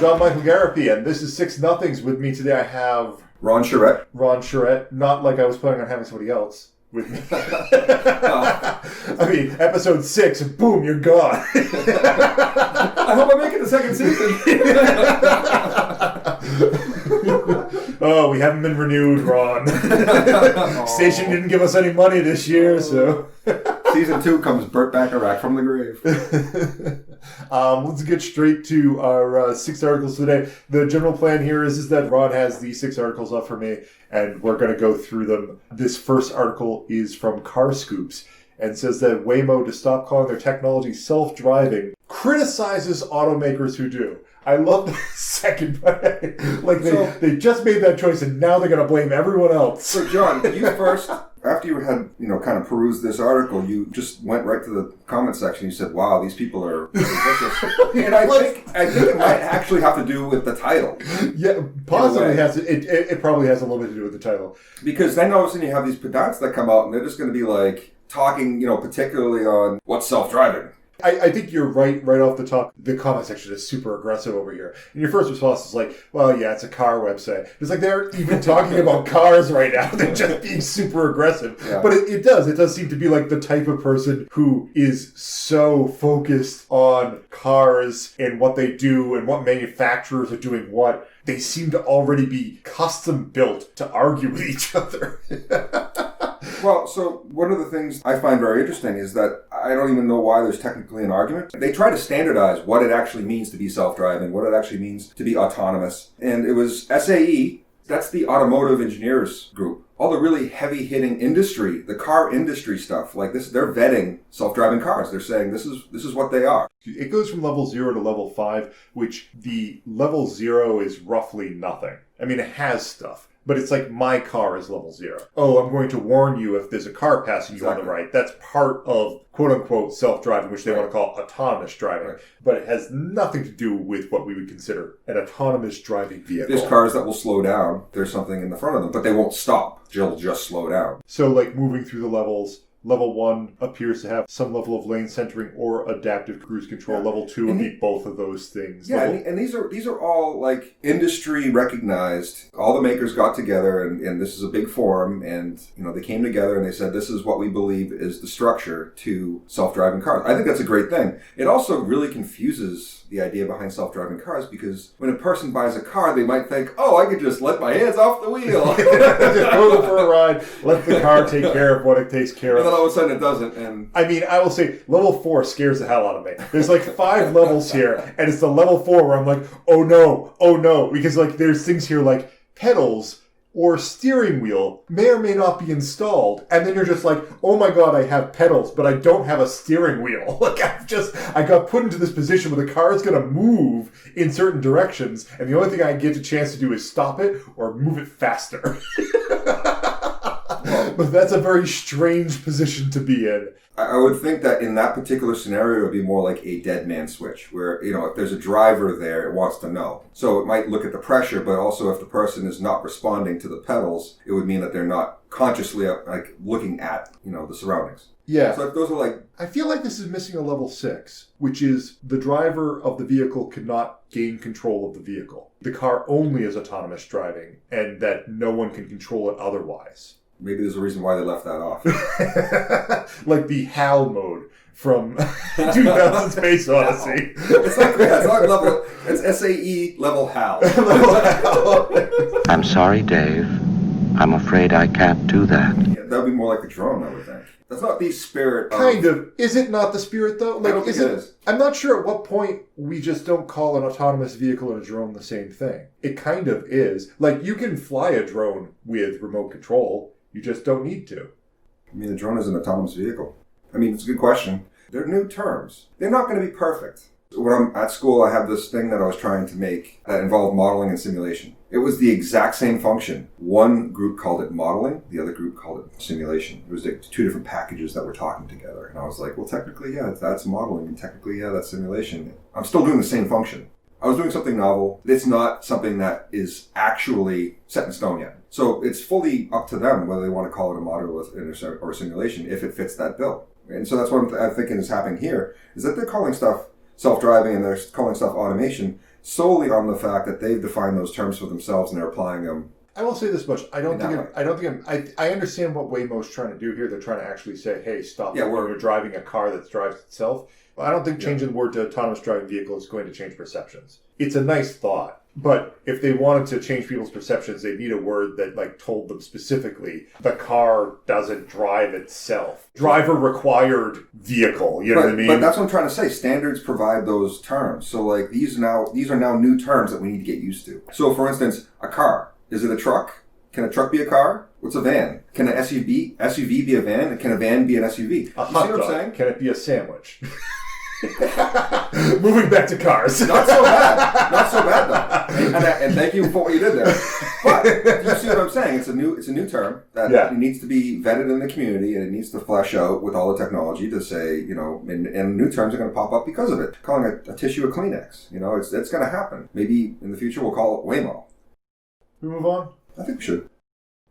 John Michael Garapi, and this is 6Nothings. With me today I have... Ron Charette. Ron Charette. Not like I was planning on having somebody else with me. I mean, episode 6, and boom, you're gone. I hope I make it the second season. Oh, we haven't been renewed, Ron. Station didn't give us any money this year, so... Season 2 comes Burt Bacharach from the grave. Let's get straight to our 6 articles today. The general plan here is that Ron has the 6 articles up for me, and we're going to go through them. This first article is from Car Scoops, and says that Waymo, to stop calling their technology self-driving, criticizes automakers who do. I love the second part. Like, they just made that choice, and now they're going to blame everyone else. So, John, you first, after you had, kind of perused this article, you just went right to the comment section. You said, wow, these people are ridiculous. And I think it might actually have to do with the title. Yeah, possibly has. It probably has a little bit to do with the title. Because then all of a sudden you have these pedants that come out, and they're just going to be like, talking, particularly on what's self-driving. I think you're right off the top. The comment section is super aggressive over here. And your first response is like, well, yeah, it's a car website. It's like they're even talking about cars right now. They're just being super aggressive. Yeah. But it does seem to be like the type of person who is so focused on cars and what they do and what manufacturers are doing what. They seem to already be custom built to argue with each other. Well, so one of the things I find very interesting is that I don't even know why there's technically an argument. They try to standardize what it actually means to be self-driving, what it actually means to be autonomous. And it was SAE, that's the automotive engineers group. All the really heavy-hitting industry, the car industry stuff, like this, they're vetting self-driving cars. They're saying this is what they are. It goes from level 0 to level 5, which the level 0 is roughly nothing. I mean, it has stuff. But it's like my car is level 0. Oh, I'm going to warn you if there's a car passing you on the right. That's part of quote-unquote self-driving, which they want to call autonomous driving. Right. But it has nothing to do with what we would consider an autonomous driving vehicle. There's cars that will slow down. There's something in the front of them, but they won't stop. They'll just slow down. So like moving through the levels... Level 1 appears to have some level of lane centering or adaptive cruise control. Yeah. Level 2 would be both of those things. Yeah, and these are all like industry recognized. All the makers got together, and this is a big forum, and they came together and they said, this is what we believe is the structure to self-driving cars. I think that's a great thing. It also really confuses the idea behind self-driving cars, because when a person buys a car, they might think, oh, I could just let my hands off the wheel. Just go for a ride, let the car take care of what it takes care of. And then all of a sudden it doesn't. And I mean, I will say, level 4 scares the hell out of me. There's like 5 levels here, and it's the level 4 where I'm like, oh no, because like there's things here like pedals or steering wheel may or may not be installed. And then you're just like, oh my god, I have pedals, but I don't have a steering wheel. Like I got put into this position where the car is going to move in certain directions, and the only thing I get a chance to do is stop it or move it faster. But that's a very strange position to be in. I would think that in that particular scenario, it would be more like a dead man switch, where, if there's a driver there, it wants to know. So it might look at the pressure, but also if the person is not responding to the pedals, it would mean that they're not consciously looking at, the surroundings. Yeah. So if those are I feel like this is missing a level 6, which is the driver of the vehicle cannot gain control of the vehicle. The car only is autonomous driving, and that no one can control it otherwise. Maybe there's a reason why they left that off. Like the HAL mode from 2000 Space Odyssey. It's like level. It's SAE level HAL. I'm sorry, Dave. I'm afraid I can't do that. Yeah, that would be more like a drone, I would think. That's not the spirit. Kind of. Is it not the spirit, though? I don't think it is. I'm not sure at what point we just don't call an autonomous vehicle and a drone the same thing. It kind of is. Like, you can fly a drone with remote control. You just don't need to. I mean, the drone is an autonomous vehicle. I mean, it's a good question. They're new terms. They're not going to be perfect. When I'm at school, I have this thing that I was trying to make that involved modeling and simulation. It was the exact same function. One group called it modeling. The other group called it simulation. It was like 2 different packages that were talking together. And I was like, well, technically, yeah, that's modeling. And technically, yeah, that's simulation. I'm still doing the same function. I was doing something novel. It's not something that is actually set in stone yet. So it's fully up to them whether they want to call it a model or a simulation if it fits that bill. And so that's what I'm thinking is happening here, is that they're calling stuff self-driving and they're calling stuff automation solely on the fact that they've defined those terms for themselves and they're applying them. I will say this much. I understand what Waymo's trying to do here. They're trying to actually say, hey, stop when you're driving a car that drives itself. But I don't think changing the word to autonomous driving vehicle is going to change perceptions. It's a nice thought. But if they wanted to change people's perceptions, they need a word that like told them specifically the car doesn't drive itself. Driver required vehicle. You know what I mean? But that's what I'm trying to say. Standards provide those terms. So like these are now new terms that we need to get used to. So for instance, a car. Is it a truck? Can a truck be a car? What's a van? Can an SUV be a van? And can a van be an SUV? A hot dog. Saying? Can it be a sandwich? Moving back to cars. Not so bad. Not so bad though. And thank you for what you did there. But you see what I'm saying? It's a new term that it needs to be vetted in the community and it needs to flesh out with all the technology to say, and new terms are going to pop up because of it. Calling a tissue a Kleenex, it's going to happen. Maybe in the future we'll call it Waymo. We move on? I think we should.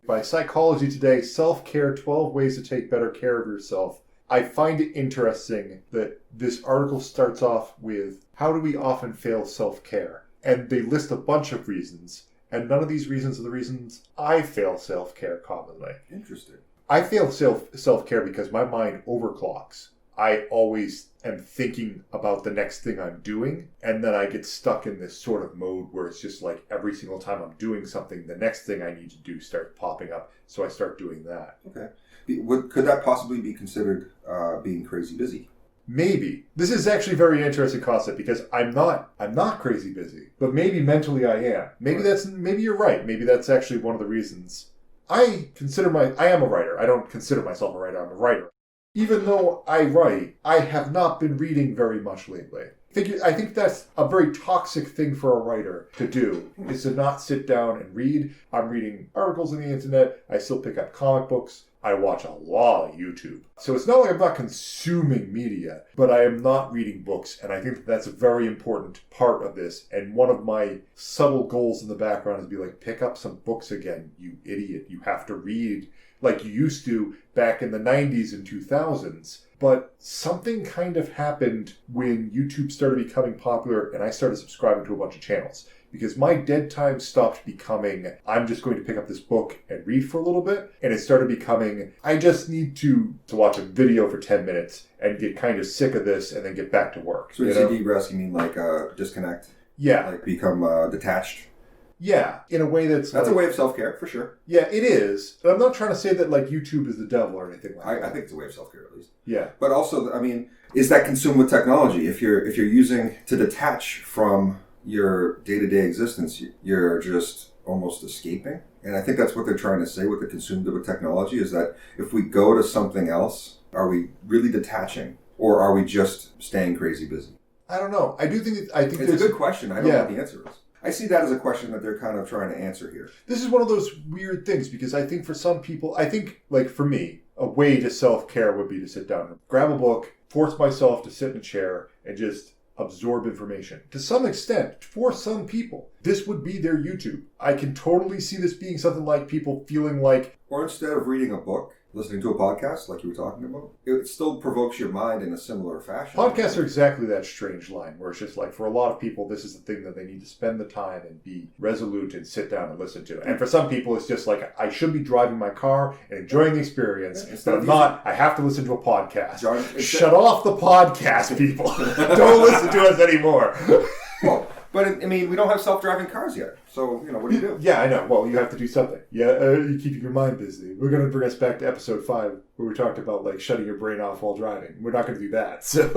By Psychology Today, Self-Care, 12 Ways to Take Better Care of Yourself. I find it interesting that this article starts off with, how do we often fail self-care? And they list a bunch of reasons, and none of these reasons are the reasons I fail self-care commonly. Interesting. I fail self-care because my mind overclocks. I always am thinking about the next thing I'm doing, and then I get stuck in this sort of mode where it's just like every single time I'm doing something, the next thing I need to do starts popping up, so I start doing that. Okay. Could that possibly be considered being crazy busy? Maybe. This is actually a very interesting concept because I'm not crazy busy, but maybe mentally I am. Maybe you're right. Maybe that's actually one of the reasons. I am a writer. I don't consider myself a writer. I'm a writer. Even though I write, I have not been reading very much lately. I think that's a very toxic thing for a writer to do, is to not sit down and read. I'm reading articles on the internet. I still pick up comic books. I watch a lot of YouTube. So it's not like I'm not consuming media, but I am not reading books. And I think that that's a very important part of this. And one of my subtle goals in the background is to be like, pick up some books again, you idiot. You have to read like you used to back in the 90s and 2000s. But something kind of happened when YouTube started becoming popular and I started subscribing to a bunch of channels. Because my dead time stopped becoming, I'm just going to pick up this book and read for a little bit. And it started becoming, I just need to watch a video for 10 minutes and get kind of sick of this and then get back to work. So when you say degress, you mean like disconnect? Yeah. Like become detached? Yeah, in a way that's a way of self-care, for sure. Yeah, it is. But I'm not trying to say that like YouTube is the devil or anything like that. I think it's a way of self-care, at least. Yeah. But also, I mean, is that consumed with technology? If you're using to detach from your day-to-day existence, you're just almost escaping. And I think that's what they're trying to say with the consumed with technology, is that if we go to something else, are we really detaching? Or are we just staying crazy busy? I don't know. I think it's a good question. I don't know what the answer is. I see that as a question that they're kind of trying to answer here. This is one of those weird things because I think for some people, like for me, a way to self-care would be to sit down and grab a book, force myself to sit in a chair and just absorb information. To some extent, for some people, this would be their YouTube. I can totally see this being something like people feeling like... Or instead of reading a book, listening to a podcast like you were talking about, it still provokes your mind in a similar fashion. Podcasts are exactly that strange line where it's just like, for a lot of people, this is the thing that they need to spend the time and be resolute and sit down and listen to. And for some people, it's just like, I should be driving my car and enjoying the experience, but I'm not. I have to listen to a podcast. Shut off the podcast, people. Don't listen to us anymore. Well, but I mean, we don't have self-driving cars yet. So, what do you do? Yeah, I know. Well, you have to do something. Yeah, you're keeping your mind busy. We're going to bring us back to episode 5 where we talked about like shutting your brain off while driving. We're not going to do that. So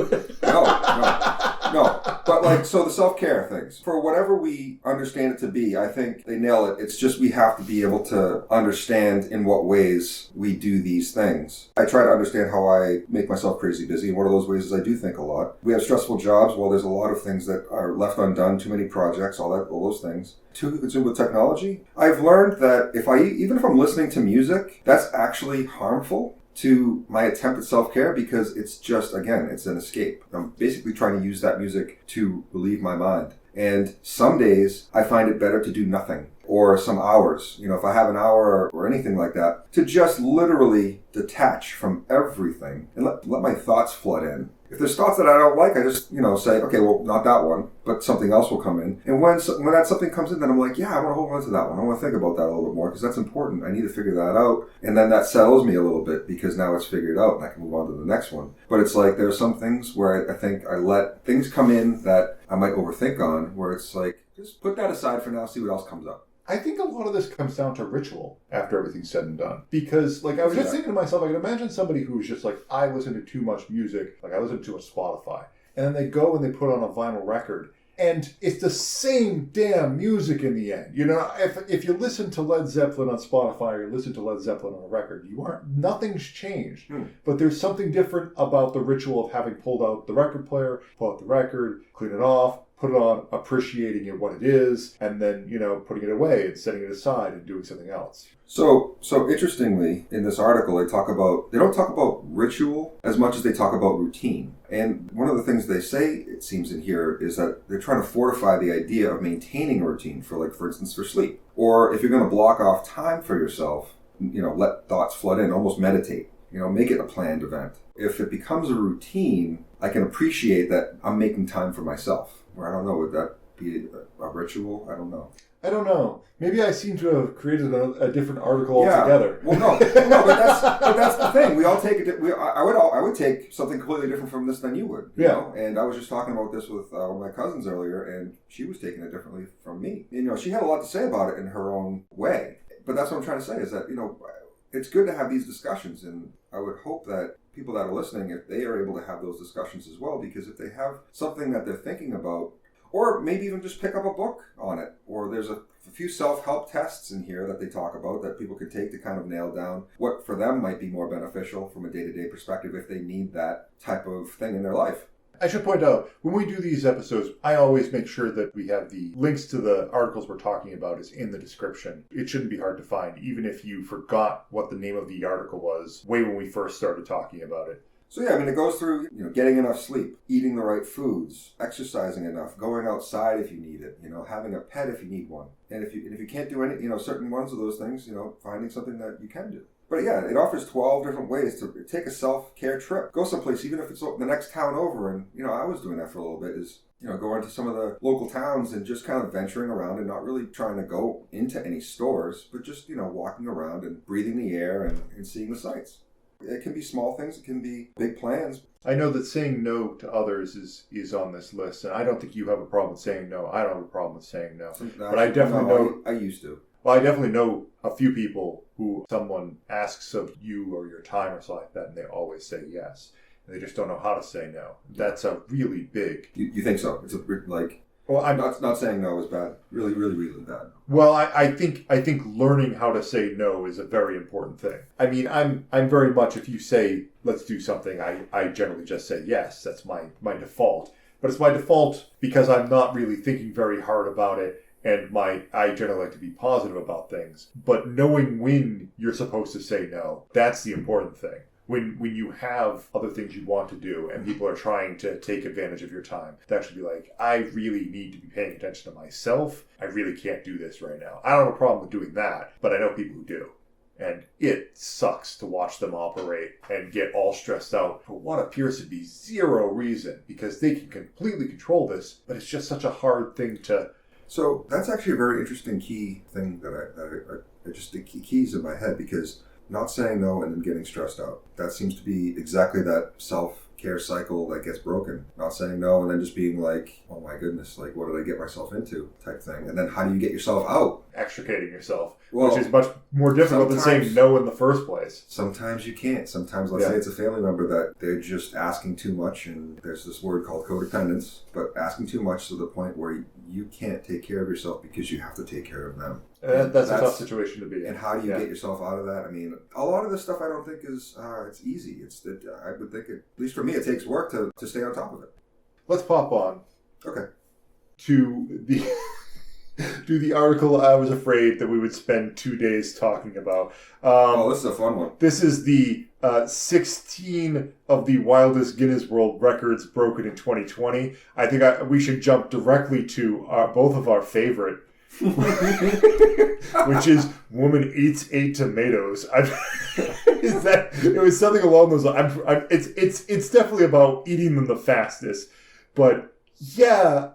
No. But so the self-care things, for whatever we understand it to be, I think they nail it. It's just we have to be able to understand in what ways we do these things. I try to understand how I make myself crazy busy, and one of those ways is I do think a lot. We have stressful jobs. Well, there's a lot of things that are left undone, too many projects, all those things. Too consumed with technology. I've learned that even if I'm listening to music, that's actually harmful to my attempt at self-care because it's just, again, it's an escape. I'm basically trying to use that music to relieve my mind. And some days I find it better to do nothing, or some hours, if I have an hour or anything like that, to just literally detach from everything and let my thoughts flood in. If there's thoughts that I don't like, I just, say, okay, well, not that one, but something else will come in. And when that something comes in, then I'm like, yeah, I want to hold on to that one. I want to think about that a little bit more because that's important. I need to figure that out. And then that settles me a little bit because now it's figured out and I can move on to the next one. But it's like there are some things where I think I let things come in that I might overthink on, where it's like, just put that aside for now, see what else comes up. I think a lot of this comes down to ritual after everything's said and done. Because, I was just thinking to myself, I can imagine somebody who's just like, I listen to too much music, I listen to too much Spotify. And then they go and they put on a vinyl record. And it's the same damn music in the end. If you listen to Led Zeppelin on Spotify or you listen to Led Zeppelin on a record, nothing's changed. But there's something different about the ritual of having pulled out the record player, pull out the record, clean it off, put it on, appreciating it what it is, and then, putting it away and setting it aside and doing something else. So interestingly, in this article, they don't talk about ritual as much as they talk about routine. And one of the things they say, it seems in here, is that they're trying to fortify the idea of maintaining a routine for instance, for sleep. Or if you're going to block off time for yourself, let thoughts flood in, almost meditate, make it a planned event. If it becomes a routine, I can appreciate that I'm making time for myself. Or I don't know, would that be a ritual? I don't know. Maybe I seem to have created a different article altogether. Well, no, but that's the thing. We all take it. I would take something completely different from this than you would. You know? And I was just talking about this with one of my cousins earlier, and she was taking it differently from me. She had a lot to say about it in her own way. But that's what I'm trying to say is that it's good to have these discussions, and I would hope that people that are listening, if they are able to have those discussions as well, because if they have something that they're thinking about, or maybe even just pick up a book on it, or there's a few self-help tests in here that they talk about that people could take to kind of nail down what for them might be more beneficial from a day-to-day perspective if they need that type of thing in their life. I should point out, when we do these episodes, I always make sure that we have the links to the articles we're talking about is in the description. It shouldn't be hard to find, even if you forgot what the name of the article was way when we first started talking about it. So it goes through, getting enough sleep, eating the right foods, exercising enough, going outside if you need it, having a pet if you need one. And if you can't do any, certain ones of those things, finding something that you can do. But it offers 12 different ways to take a self-care trip. Go someplace, even if it's the next town over. And, I was doing that for a little bit is, going to some of the local towns and just kind of venturing around and not really trying to go into any stores, but just, walking around and breathing the air and seeing the sights. It can be small things. It can be big plans. I know that saying no to others is on this list. And I don't think you have a problem with saying no. I don't have a problem with saying no. But I definitely know... I used to. Well, I definitely know a few people who someone asks of you or your time or something like that, and they always say yes. And they just don't know how to say no. That's a really big... You think so? It's Well, I'm not saying no is bad. Really, really, really bad. Well, I think learning how to say no is a very important thing. I mean, I'm very much, if you say, let's do something, I generally just say yes. That's my default. But it's my default because I'm not really thinking very hard about it. And I generally like to be positive about things. But knowing when you're supposed to say no, that's the important thing. When you have other things you want to do and people are trying to take advantage of your time, to actually be like, I really need to be paying attention to myself. I really can't do this right now. I don't have a problem with doing that, but I know people who do. And it sucks to watch them operate and get all stressed out for what appears to be zero reason because they can completely control this, but it's just such a hard thing to... So that's actually a very interesting key thing that I just the keys in my head because not saying no and then getting stressed out. That seems to be exactly that self-care cycle that gets broken. Not saying no and then just being like, oh my goodness, like what did I get myself into type thing. And then how do you get yourself out? Extricating yourself, which is much more difficult than saying no in the first place. Sometimes you can't. Sometimes, let's say it's a family member that they're just asking too much and there's this word called codependence, but asking too much to the point where you can't take care of yourself because you have to take care of them. That's a tough situation to be in. And how do you get yourself out of that? I mean, a lot of this stuff I don't think is it's easy. I would think, at least for me, it takes work to stay on top of it. Let's pop on. Okay. To the... Do the article I was afraid that we would spend 2 days talking about. This is a fun one. This is the 16 of the wildest Guinness World Records broken in 2020. I think we should jump directly to both of our favorite, which is woman eats 8 tomatoes. It was something along those lines. It's definitely about eating them the fastest, but yeah,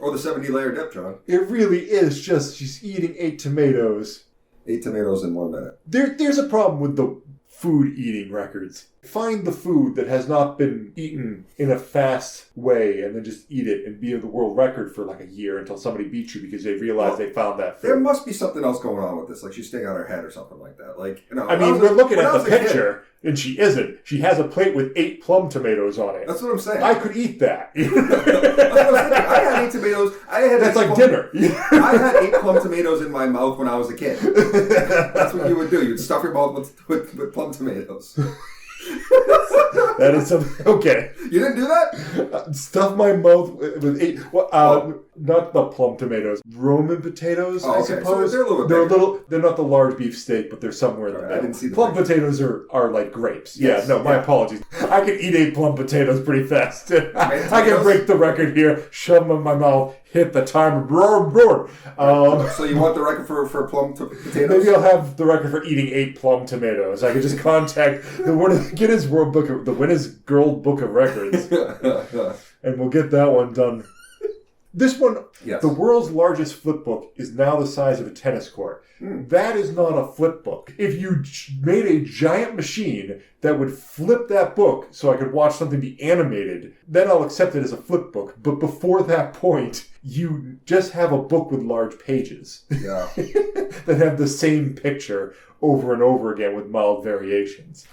Or the 70-layer dip, John. it really is just she's eating 8 tomatoes. 8 tomatoes in 1 minute. There's a problem with the food eating records. Find the food that has not been eaten in a fast way and then just eat it and be the world record for like a year until somebody beats you because they realize they found that food. There must be something else going on with this. Like she's staying on her head or something like that. We're looking at the picture and she isn't. She has a plate with 8 plum tomatoes on it. That's what I'm saying. I could eat that. I had 8 tomatoes. That's like dinner. I had 8 plum tomatoes in my mouth when I was a kid. That's what you would do. You'd stuff your mouth with plum tomatoes. That is something. Okay. You didn't do that? Stuff my mouth with 8. Not the plum tomatoes. Roman potatoes, I suppose. So they're a little bit bigger. They're not the large beef steak, but they're somewhere in the middle. I didn't see the plum picture. potatoes are like grapes. Yes. My apologies. I can eat 8 plum potatoes pretty fast. I can Tomatoes? break the record here, shove them in my mouth, hit the timer, roar. So you want the record for plum potatoes? Maybe I'll have the record for eating 8 plum tomatoes. I could just contact the Guinness World Book of Records, and we'll get that one done. This one, yes. The world's largest flip book is now the size of a tennis court. That is not a flip book. If you made a giant machine that would flip that book so I could watch something be animated, then I'll accept it as a flip book. But before that point, you just have a book with large pages that have the same picture over and over again with mild variations.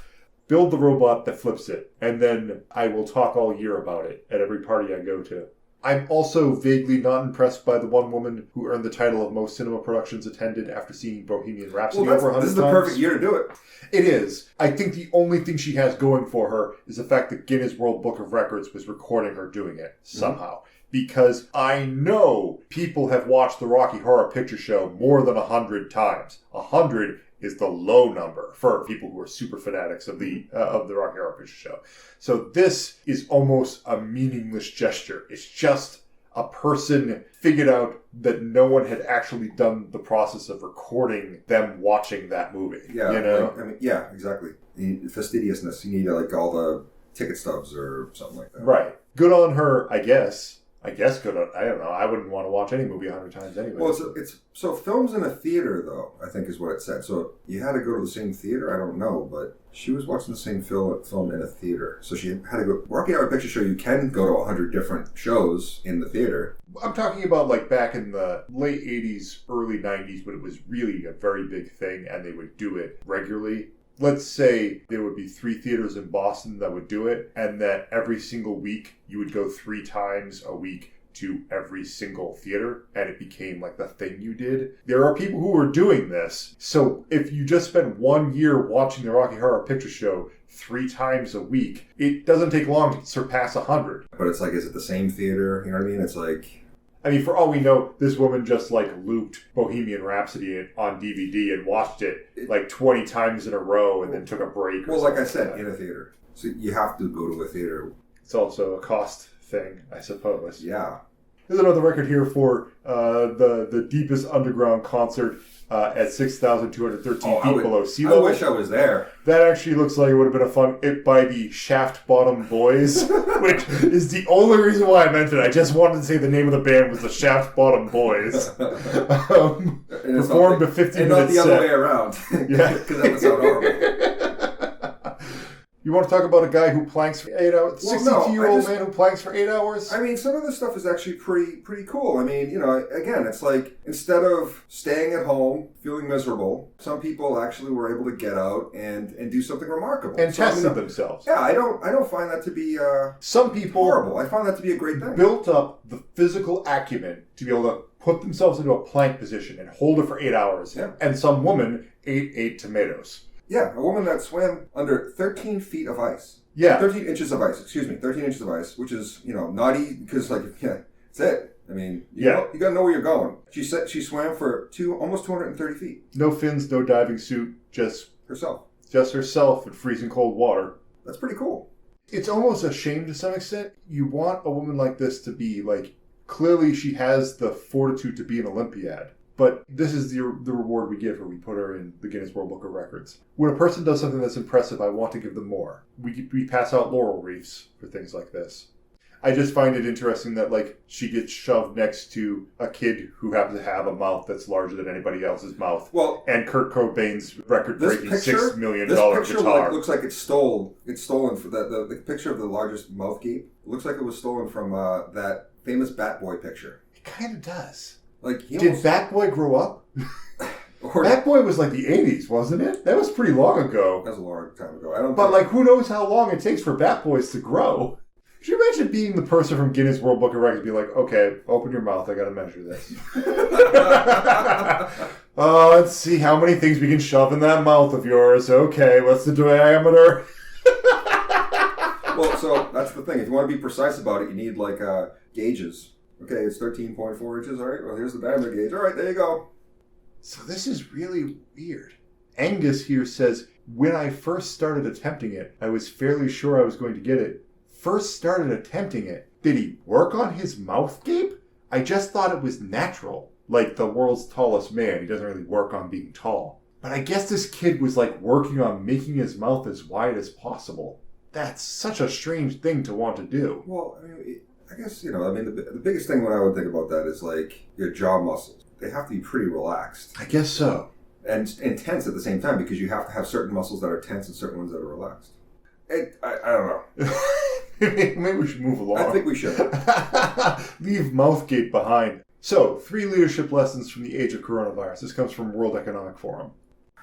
Build the robot that flips it, and then I will talk all year about it at every party I go to. I'm also vaguely not impressed by the one woman who earned the title of most cinema productions attended after seeing Bohemian Rhapsody over 100 times. This is the perfect year to do it. It is. I think the only thing she has going for her is the fact that Guinness World Book of Records was recording her doing it somehow. Mm-hmm. Because I know people have watched the Rocky Horror Picture Show more than 100 times. 100 is the low number for people who are super fanatics of the Rocky Horror Picture Show. So this is almost a meaningless gesture. It's just a person figured out that no one had actually done the process of recording them watching that movie. Yeah, you know? Exactly. The fastidiousness. You need all the ticket stubs or something like that. Right. Good on her, I guess. Good on, I don't know. I wouldn't want to watch any movie 100 times anyway. Well, it's so films in a theater, though, I think is what it said. So you had to go to the same theater? I don't know, but she was watching the same film in a theater. So she had to go. Rocky Horror Picture Show, you can go to 100 different shows in the theater. I'm talking about like back in the late 80s, early 90s, when it was really a very big thing and they would do it regularly. Let's say there would be 3 theaters in Boston that would do it, and that every single week you would go 3 times a week to every single theater, and it became like the thing you did. There are people who are doing this, so if you just spend 1 year watching the Rocky Horror Picture Show 3 times a week, it doesn't take long to surpass 100. But it's like, is it the same theater? You know what I mean? It's like... I mean, for all we know, this woman just like looped Bohemian Rhapsody on DVD and watched it like 20 times in a row and then took a break. Well, like I said, in a theater. So you have to go to a theater. It's also a cost thing, I suppose. Yeah. There's another record here for the deepest underground concert at 6,213 feet below sea level. I wish I was there. That actually looks like it would have been a fun by the Shaft Bottom Boys, which is the only reason why I mentioned it. I just wanted to say the name of the band was the Shaft Bottom Boys. Performed a 15-minute set. And not the other way around. Yeah. Because that would sound horrible. You want to talk about a guy who planks for 8 hours? 62-year-old man who planks for 8 hours? I mean, some of this stuff is actually pretty cool. I mean, again, it's like, instead of staying at home, feeling miserable, some people actually were able to get out and do something remarkable. And test themselves. Yeah, I don't find that to be some people horrible. I find that to be a great thing. Built up the physical acumen to be able to put themselves into a plank position and hold it for 8 hours. Yeah. And some woman ate 8 tomatoes. Yeah, a woman that swam under 13 feet of ice. Yeah. 13 inches of ice, 13 inches of ice, which is, not easy, because, that's it. I mean, you Yeah. got to know where you're going. She said she swam for almost 230 feet. No fins, no diving suit, just Herself. herself in freezing cold water. That's pretty cool. It's almost a shame to some extent. You want a woman like this to be, like, clearly she has the fortitude to be an Olympiad. But this is the reward we give her. We put her in the Guinness World Book of Records. When a person does something that's impressive, I want to give them more. We pass out laurel wreaths for things like this. I just find it interesting that, like, she gets shoved next to a kid who happens to have a mouth that's larger than anybody else's mouth. Well, and Kurt Cobain's record-breaking $6 million this picture guitar. looks like it's stolen. It's stolen for the picture of the largest mouth gape. Looks like it was stolen from that famous Bat Boy picture. It kind of does. Like, did Bat Boy grow up? Bat Boy was like the 80s, wasn't it? That was pretty long ago. That was a long time ago. But like, who knows how long it takes for Bat Boys to grow? Could you imagine being the person from Guinness World Book of Records and be like, okay, open your mouth, I gotta measure this. Let's see how many things we can shove in that mouth of yours. Okay, what's the diameter? Well, so that's the thing. If you want to be precise about it, you need like gauges. Okay, it's 13.4 inches. All right, well, here's the diameter gauge. All right, there you go. So this is really weird. Angus here says, when I first started attempting it, I was fairly sure I was going to get it. First started attempting it. Did he work on his mouth gape? I just thought it was natural. Like the world's tallest man, he doesn't really work on being tall. But I guess this kid was like working on making his mouth as wide as possible. That's such a strange thing to want to do. Well, I mean, I guess, the biggest thing when I would think about that is like your jaw muscles. They have to be pretty relaxed. I guess so. And tense at the same time because you have to have certain muscles that are tense and certain ones that are relaxed. I don't know. Maybe we should move along. I think we should. Leave mouthgate behind. So, 3 leadership lessons from the age of coronavirus. This comes from World Economic Forum.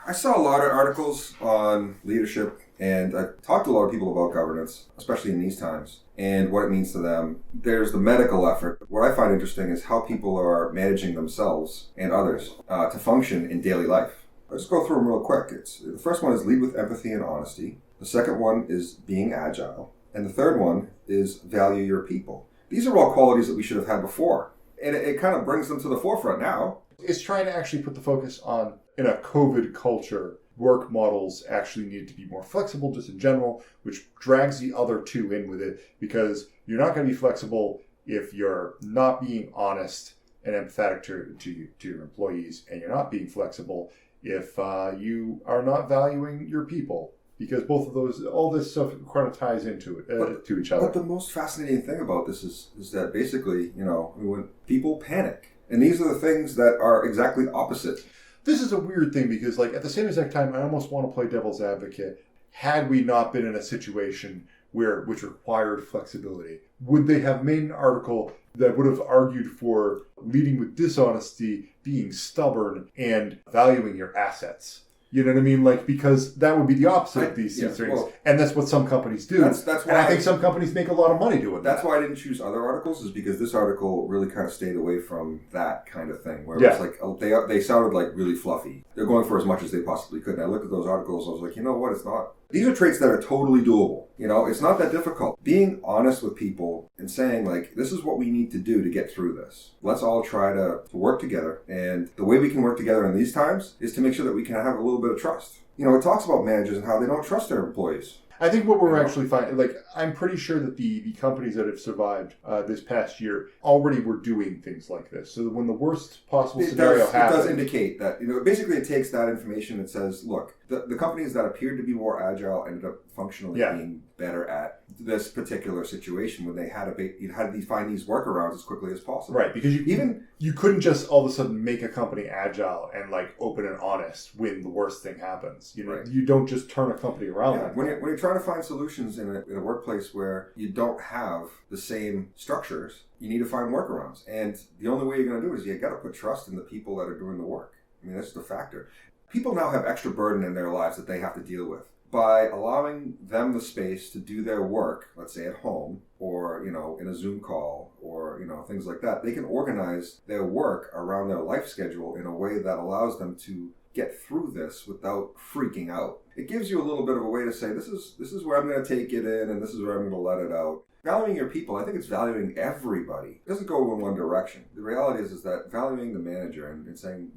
I saw a lot of articles on leadership, and I talked to a lot of people about governance, especially in these times, and what it means to them. There's the medical effort. What I find interesting is how people are managing themselves and others to function in daily life. Let's go through them real quick. The first one is lead with empathy and honesty. The second one is being agile. And the third one is value your people. These are all qualities that we should have had before. And it kind of brings them to the forefront now. It's trying to actually put the focus on, in a COVID culture, work models actually need to be more flexible just in general, which drags the other two in with it, because you're not going to be flexible if you're not being honest and empathetic to your employees, and you're not being flexible if you are not valuing your people. Because both of those, all this stuff kind of ties into it, to each other. But the most fascinating thing about this is that basically, when people panic, and these are the things that are exactly opposite. This is a weird thing because, like, at the same exact time, I almost want to play devil's advocate. Had we not been in a situation which required flexibility, would they have made an article that would have argued for leading with dishonesty, being stubborn, and valuing your assets? You know what I mean? Like, because that would be the opposite of these things. Well, and that's what some companies do. That's why I think some companies make a lot of money doing that. That's why I didn't choose other articles, is because this article really kind of stayed away from that kind of thing. Where it's like, they sounded like really fluffy. They're going for as much as they possibly could. And I looked at those articles, I was like, you know what? It's not. These are traits that are totally doable. It's not that difficult. Being honest with people and saying, like, this is what we need to do to get through this. Let's all try to work together. And the way we can work together in these times is to make sure that we can have a little bit of trust. It talks about managers and how they don't trust their employees. I think what we're actually finding, like, I'm pretty sure that the companies that have survived this past year already were doing things like this. So that when the worst possible scenario happens... It does indicate that, basically it takes that information and says, look, the companies that appeared to be more agile ended up functionally being better at this particular situation when they had to find these workarounds as quickly as possible. Right, because you couldn't just all of a sudden make a company agile and, like, open and honest when the worst thing happens. You don't just turn a company around. Yeah, when you're trying to find solutions in a workplace where you don't have the same structures, you need to find workarounds. And the only way you're going to do it is you got to put trust in the people that are doing the work. I mean, that's the factor. People now have extra burden in their lives that they have to deal with. By allowing them the space to do their work, let's say at home, or, in a Zoom call, or, things like that, they can organize their work around their life schedule in a way that allows them to get through this without freaking out. It gives you a little bit of a way to say, this is where I'm going to take it in, and this is where I'm going to let it out. Valuing your people, I think it's valuing everybody. It doesn't go in one direction. The reality is that valuing the manager and saying,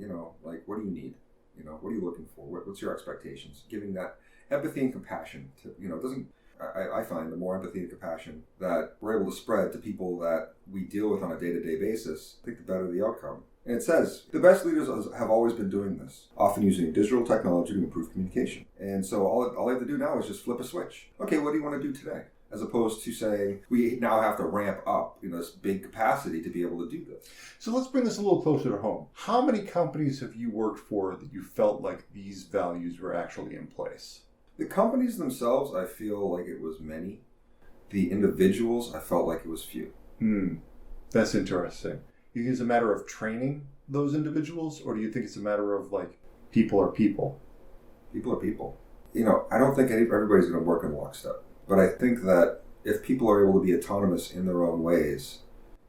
like, what do you need? What are you looking for? What's your expectations? Giving that empathy and compassion to, it doesn't, I find the more empathy and compassion that we're able to spread to people that we deal with on a day-to-day basis, I think the better the outcome. And it says, the best leaders have always been doing this, often using digital technology to improve communication. And so all I have to do now is just flip a switch. Okay, what do you want to do today? As opposed to saying, we now have to ramp up this big capacity to be able to do this. So let's bring this a little closer to home. How many companies have you worked for that you felt like these values were actually in place? The companies themselves, I feel like it was many. The individuals, I felt like it was few. That's interesting. You think it's a matter of training those individuals, or do you think it's a matter of, like, people are people? People are people. I don't think everybody's going to work in lockstep. But I think that if people are able to be autonomous in their own ways...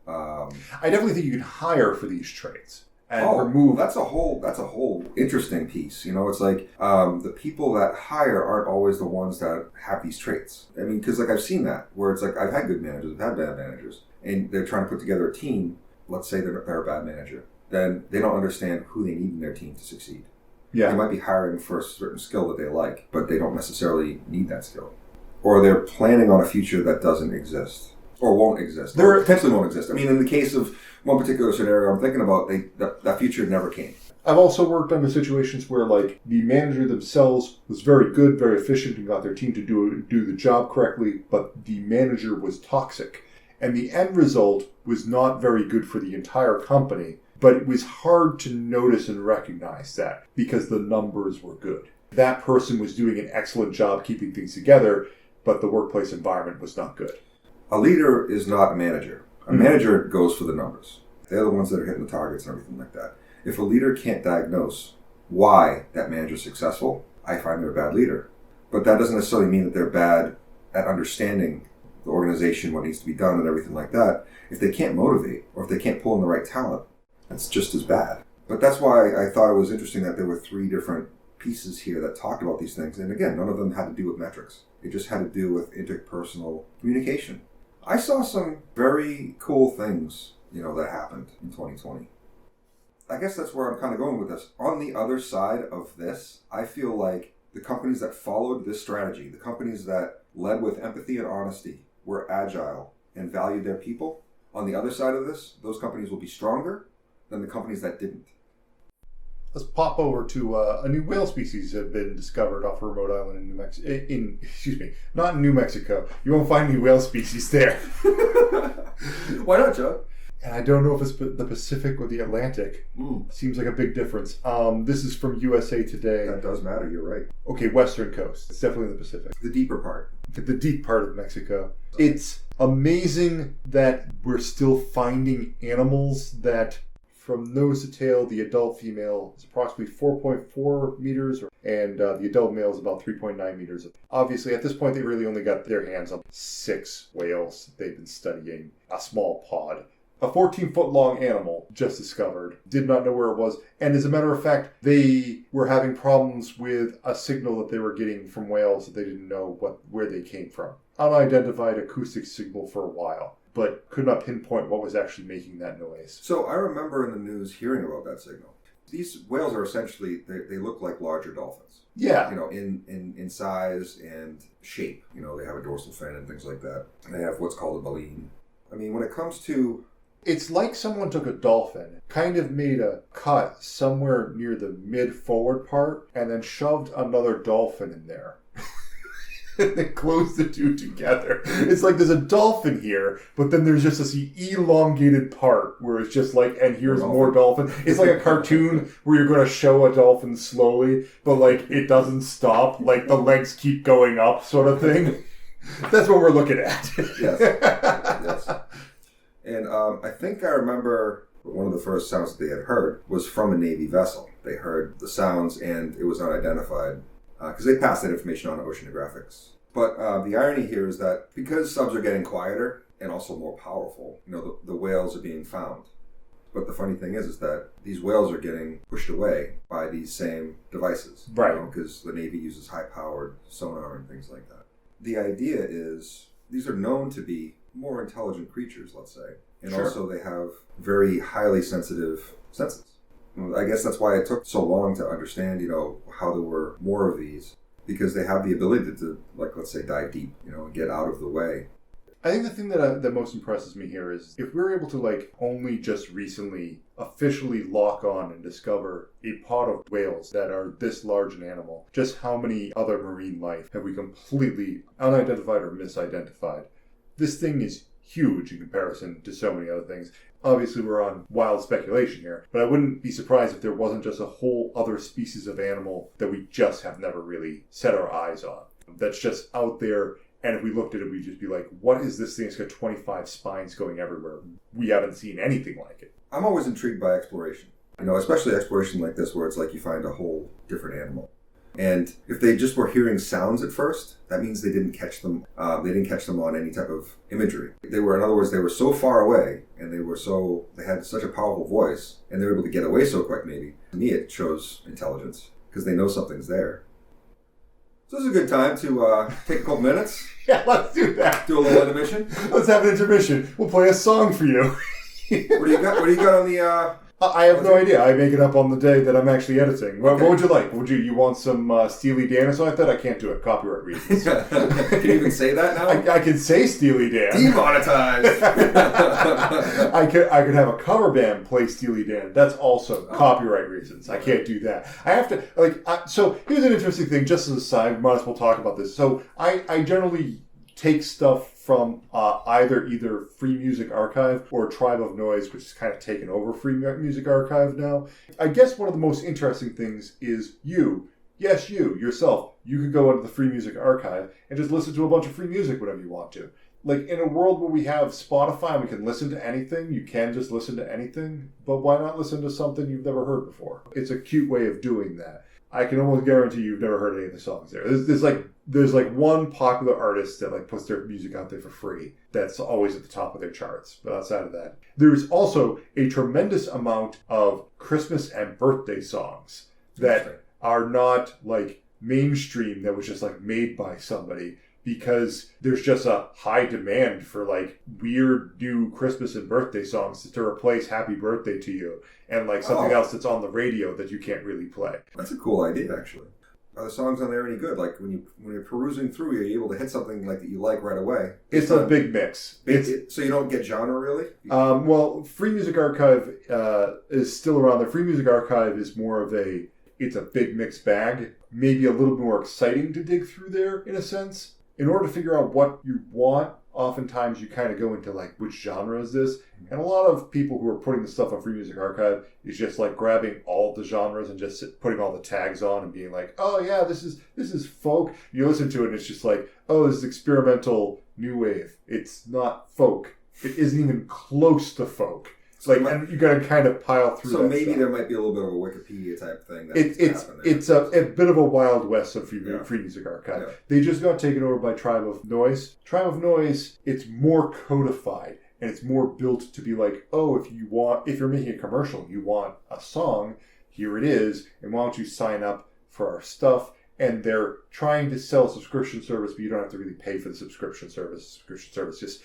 I definitely think you can hire for these traits and remove... That's a whole interesting piece. It's like the people that hire aren't always the ones that have these traits. I mean, because I've seen that, where it's like I've had good managers, I've had bad managers, and they're trying to put together a team. Let's say they're a bad manager. Then they don't understand who they need in their team to succeed. Yeah. They might be hiring for a certain skill that they like, but they don't necessarily need that skill. Or they're planning on a future that doesn't exist or won't exist, or potentially won't exist. I mean, in the case of one particular scenario I'm thinking about, that future never came. I've also worked under situations where, like, the manager themselves was very good, very efficient, and got their team to do the job correctly, but the manager was toxic. And the end result was not very good for the entire company, but it was hard to notice and recognize that because the numbers were good. That person was doing an excellent job keeping things together, but the workplace environment was not good. A leader is not a manager. A manager goes for the numbers. They're the ones that are hitting the targets and everything like that. If a leader can't diagnose why that manager is successful, I find they're a bad leader. But that doesn't necessarily mean that they're bad at understanding the organization, what needs to be done and everything like that. If they can't motivate or if they can't pull in the right talent, that's just as bad. But that's why I thought it was interesting that there were 3 different pieces here that talked about these things. And again, none of them had to do with metrics. It just had to do with interpersonal communication. I saw some very cool things, that happened in 2020. I guess that's where I'm kind of going with this. On the other side of this, I feel like the companies that followed this strategy, the companies that led with empathy and honesty, were agile and valued their people. On the other side of this, those companies will be stronger than the companies that didn't. Let's pop over to a new whale species have been discovered off a remote island in New Mexico. Not in New Mexico. You won't find any whale species there. Why not, John? And I don't know if it's the Pacific or the Atlantic. Seems like a big difference. This is from USA Today. That does matter, you're right. Okay, western coast. It's definitely in the Pacific. The deeper part. The deep part of Mexico. It's amazing that we're still finding animals that, from nose to tail, the adult female is approximately 4.4 meters, and the adult male is about 3.9 meters. Obviously, at this point, they really only got their hands on 6 whales they've been studying, a small pod. A 14-foot-long animal just discovered, did not know where it was, and as a matter of fact, they were having problems with a signal that they were getting from whales that they didn't know where they came from. Unidentified acoustic signal for a while, but could not pinpoint what was actually making that noise. So I remember in the news hearing about that signal. These whales are essentially, they look like larger dolphins. Yeah. In size and shape. They have a dorsal fin and things like that. They have what's called a baleen. I mean, when it comes to... It's like someone took a dolphin, kind of made a cut somewhere near the mid-forward part, and then shoved another dolphin in there. And then closed the two together. It's like there's a dolphin here, but then there's just this elongated part where it's just like, and here's more dolphin. It's like a cartoon where you're going to show a dolphin slowly, but like it doesn't stop, like the legs keep going up sort of thing. That's what we're looking at. Yes. Yes. And I think I remember one of the first sounds that they had heard was from a Navy vessel. They heard the sounds and it was unidentified because they passed that information on to oceanographics. But the irony here is that because subs are getting quieter and also more powerful, the whales are being found. But the funny thing is that these whales are getting pushed away by these same devices. Right. Because the Navy uses high-powered sonar and things like that. The idea is these are known to be more intelligent creatures, let's say. And Sure. also they have very highly sensitive senses. I guess that's why it took so long to understand, how there were more of these, because they have the ability to like, let's say, dive deep, and get out of the way. I think the thing that most impresses me here is if we're able to like only just recently officially lock on and discover a pod of whales that are this large an animal, just how many other marine life have we completely unidentified or misidentified? This thing is huge in comparison to so many other things. Obviously, we're on wild speculation here, but I wouldn't be surprised if there wasn't just a whole other species of animal that we just have never really set our eyes on. That's just out there. And if we looked at it, we'd just be like, what is this thing? It's got 25 spines going everywhere. We haven't seen anything like it. I'm always intrigued by exploration. Especially exploration like this where it's like you find a whole different animal. And if they just were hearing sounds at first, that means they didn't catch them. They didn't catch them on any type of imagery. In other words, they were so far away and they had such a powerful voice and they were able to get away so quick maybe. To me, it shows intelligence because they know something's there. So this is a good time to take a couple minutes. Yeah, let's do that. Do a little intermission. Let's have an intermission. We'll play a song for you. What do you got? What do you got on the? I have no idea. I make it up on the day that I'm actually editing. What would you like? You want some Steely Dan or something like that? I can't do it. Copyright reasons. Can you even say that now? I can say Steely Dan. Demonetized. I could have a cover band play Steely Dan. That's also copyright reasons. I can't do that. I have to so here's an interesting thing. Just as a side, we might as well talk about this. So I generally take stuff from either Free Music Archive or Tribe of Noise, which is kind of taken over Free Music Archive now. I guess one of the most interesting things is yourself. You could go into the Free Music Archive and just listen to a bunch of free music whenever you want to. Like, in a world where we have Spotify and we can listen to anything, you can just listen to anything, but why not listen to something you've never heard before? It's a cute way of doing that. I can almost guarantee you've never heard any of the songs there. There's one popular artist that like puts their music out there for free. That's always at the top of their charts. But outside of that, there's also a tremendous amount of Christmas and birthday songs that are not like mainstream, that was just like made by somebody, because there's just a high demand for like weird new Christmas and birthday songs to replace Happy Birthday to You and like something else that's on the radio that you can't really play. That's a cool idea, actually. Are the songs on there any good? Like when you're perusing through, you're able to hit something like that you like right away. It's a big mix. So you don't get genre really? Well, Free Music Archive is still around. The Free Music Archive is more of it's a big mixed bag. Maybe a little more exciting to dig through there in a sense. In order to figure out what you want, oftentimes you kind of go into like, which genre is this? And a lot of people who are putting the stuff on Free Music Archive is just like grabbing all the genres and just putting all the tags on and being like, oh yeah, this is folk. You listen to it and it's just like, oh, this is experimental new wave. It's not folk. It isn't even close to folk. And you got to kind of pile through. So that maybe stuff. There might be a little bit of a Wikipedia type thing. It's a bit of a wild west of Free Music Archive. Yeah. They just got taken over by Tribe of Noise. Tribe of Noise, it's more codified and it's more built to be like, oh, if you're making a commercial, you want a song, here it is, and why don't you sign up for our stuff? And they're trying to sell a subscription service, but you don't have to really pay for the subscription service. Subscription service just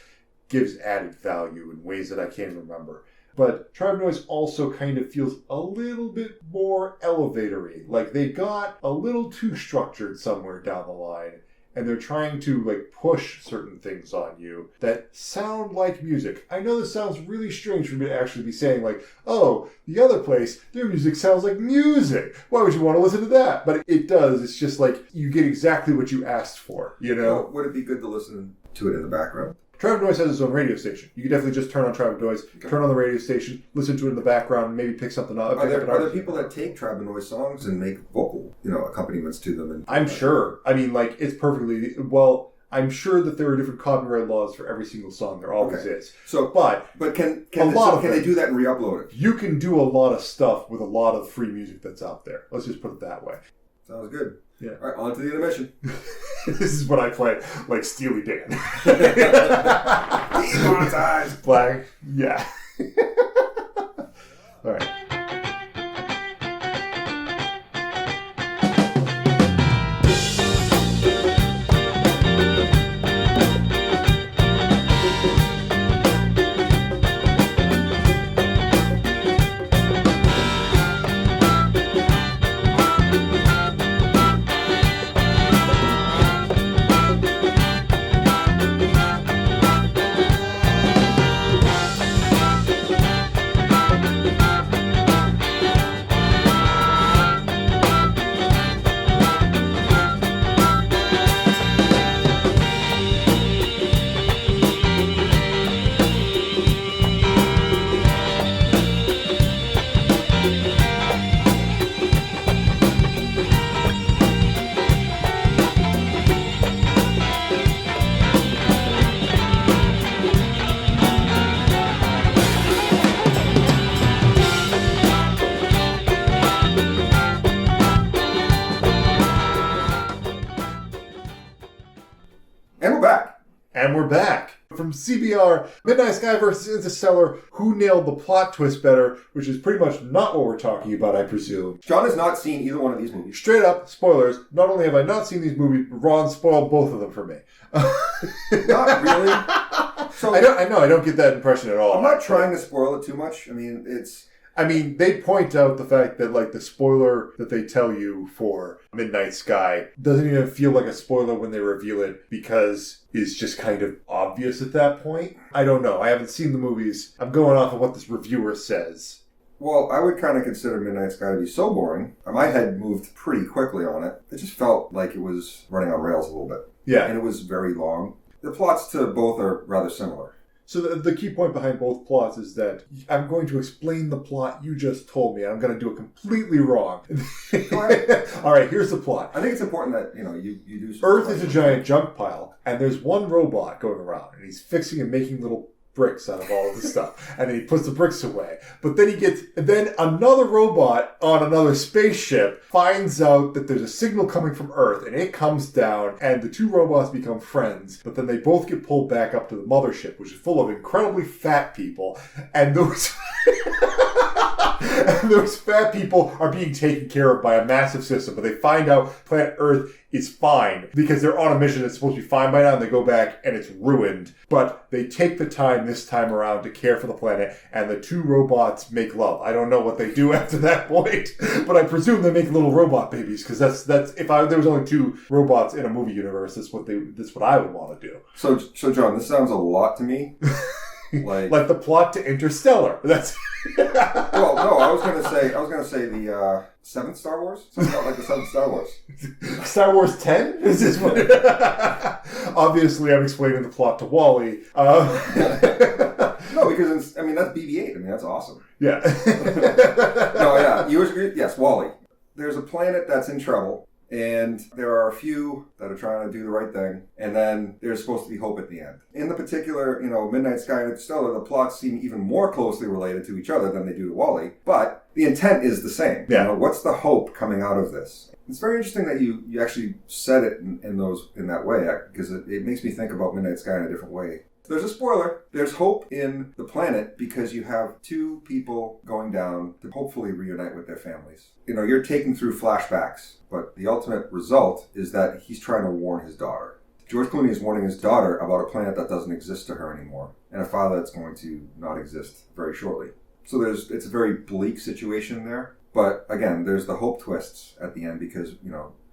gives added value in ways that I can't remember. But Tribe of Noise also kind of feels a little bit more elevatory. Like they got a little too structured somewhere down the line. And they're trying to like push certain things on you that sound like music. I know this sounds really strange for me to actually be saying like, oh, the other place, their music sounds like music. Why would you want to listen to that? But it does. It's just like you get exactly what you asked for, you know? Well, would it be good to listen to it in the background? Tribe of Noise has its own radio station. You can definitely just turn on Tribe of Noise, turn on the radio station, listen to it in the background, maybe pick something up. Are there people that take Tribe of Noise songs and make vocal, accompaniments to them? I'm sure. I mean, like, it's perfectly... Well, I'm sure that there are different copyright laws for every single song. There always is. So, but can they do that and re-upload it? You can do a lot of stuff with a lot of free music that's out there. Let's just put it that way. Sounds good. Yeah. All right, on to the intermission. This is what I play, like Steely Dan. Demonetized. Flag. Yeah. All right. we're back. From CBR, Midnight Sky versus Interstellar, who nailed the plot twist better, which is pretty much not what we're talking about, I presume. John has not seen either one of these movies. Straight up, spoilers. Not only have I not seen these movies, but Ron spoiled both of them for me. Not really. So I know, I don't get that impression at all. I'm not trying to spoil it too much. I mean, they point out the fact that, like, the spoiler that they tell you for Midnight Sky doesn't even feel like a spoiler when they reveal it because it's just kind of obvious at that point. I don't know. I haven't seen the movies. I'm going off of what this reviewer says. Well, I would kind of consider Midnight Sky to be so boring. My head moved pretty quickly on it. It just felt like it was running on rails a little bit. Yeah. And it was very long. The plots to both are rather similar. So the key point behind both plots is that I'm going to explain the plot you just told me, and I'm going to do it completely wrong. All right, here's the plot. I think it's important that, you do... Earth is a giant junk pile, and there's one robot going around, and he's fixing and making little bricks out of all of the stuff. And then he puts the bricks away. But then another robot on another spaceship finds out that there's a signal coming from Earth, and it comes down, and the two robots become friends. But then they both get pulled back up to the mothership, which is full of incredibly fat people. And those... and those fat people are being taken care of by a massive system, but they find out planet Earth is fine because they're on a mission that's supposed to be fine by now, and they go back and it's ruined. But they take the time this time around to care for the planet, and the two robots make love. I don't know what they do after that point, but I presume they make little robot babies because that's if there was only two robots in a movie universe, that's what I would want to do. So John, this sounds a lot to me. Like the plot to Interstellar. That's well, no, I was gonna say the seventh Star Wars. Something about like the seventh Star Wars. Star Wars 10? Is this one? Obviously, I'm explaining the plot to Wall-E. No, because that's BB-8. I mean, that's awesome. Yeah. No, yeah, you agree? Yes, Wall-E. There's a planet that's in trouble. And there are a few that are trying to do the right thing, and then there's supposed to be hope at the end. In the particular, Midnight Sky and Interstellar, the plots seem even more closely related to each other than they do to Wall-E, but the intent is the same. Yeah. What's the hope coming out of this? It's very interesting that you actually said it in that way, because it makes me think about Midnight Sky in a different way. There's a spoiler. There's hope in the planet because you have two people going down to hopefully reunite with their families. You're taken through flashbacks, but the ultimate result is that he's trying to warn his daughter. George Clooney is warning his daughter about a planet that doesn't exist to her anymore, and a father that's going to not exist very shortly. So it's a very bleak situation there. But again, there's the hope twists at the end because,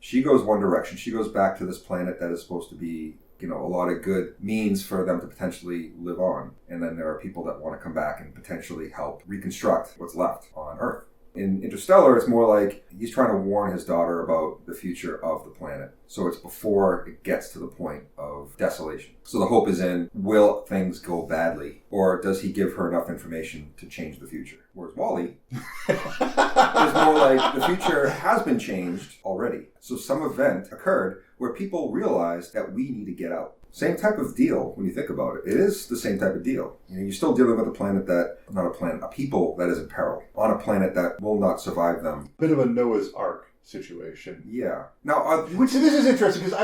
she goes one direction. She goes back to this planet that is supposed to be a lot of good means for them to potentially live on. And then there are people that want to come back and potentially help reconstruct what's left on Earth. In Interstellar, it's more like he's trying to warn his daughter about the future of the planet. So it's before it gets to the point of desolation. So the hope is in, will things go badly? Or does he give her enough information to change the future? Whereas Wall-E is more like the future has been changed already. So some event occurred where people realized that we need to get out. Same type of deal when you think about it. It is the same type of deal. You're still dealing with a people that is in peril on a planet that will not survive them. Bit of a Noah's Ark situation. Yeah. Now, this is interesting because